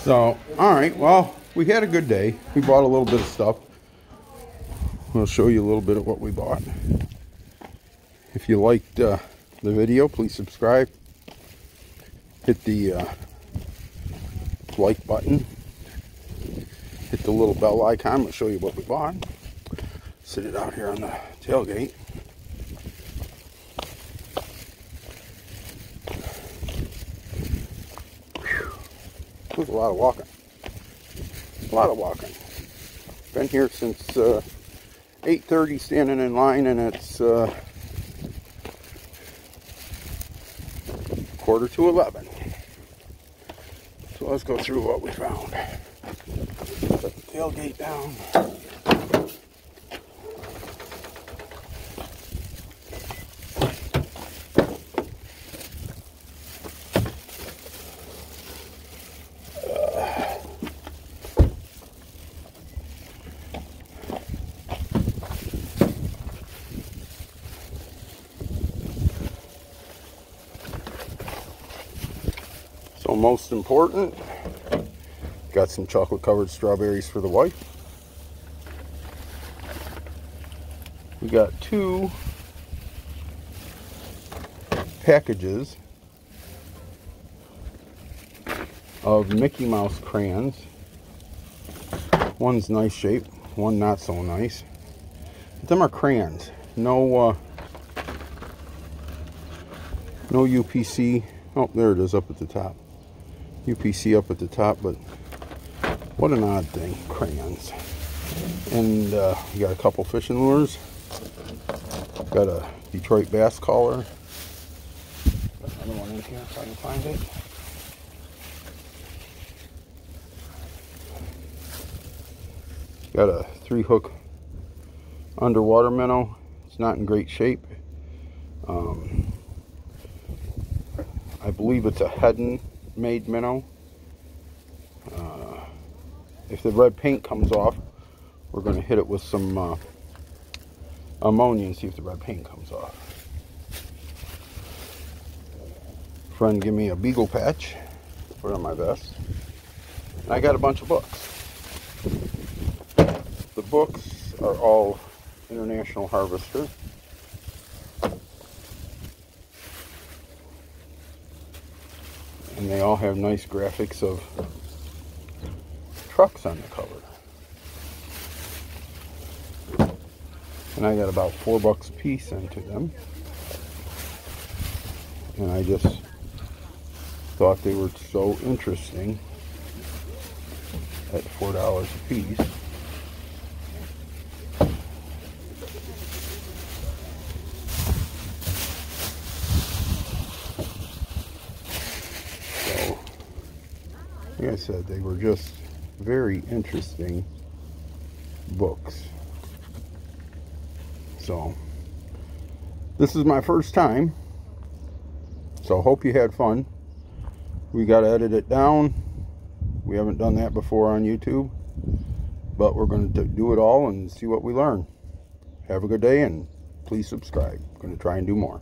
So, alright, well, we had a good day. We bought a little bit of stuff. I'll show you a little bit of what we bought. If you liked the video, please subscribe. Hit the like button. Hit the little bell icon. I'll show you what we bought. Sit it out here on the tailgate. There's a lot of walking. A lot of walking. Been here since 8:30 standing in line, and it's 11:15. So let's go through what we found. Put the tailgate down. So most important, got some chocolate covered strawberries for the wife. We got 2 packages of Mickey Mouse crayons. One's nice shape, one not so nice. But them are crayons. No UPC. Oh, there it is up at the top. UPC up at the top, but what an odd thing, crayons. And we got a couple fishing lures. Got a Detroit bass caller. Got another one in here if I can find it. Got a 3-hook underwater minnow. It's not in great shape. I believe it's a Hedden made minnow. If the red paint comes off, we're going to hit it with some ammonia and see if the red paint comes off. Friend gave me a beagle patch, put on my vest. And I got a bunch of books. The books are all International Harvester. And they all have nice graphics of trucks on the cover. And I got about $4 a piece into them. And I just thought they were so interesting at $4 a piece. Like I said, they were just very interesting books. So, this is my first time. So, hope you had fun. We got to edit it down. We haven't done that before on YouTube. But we're going to do it all and see what we learn. Have a good day and please subscribe. I'm going to try and do more.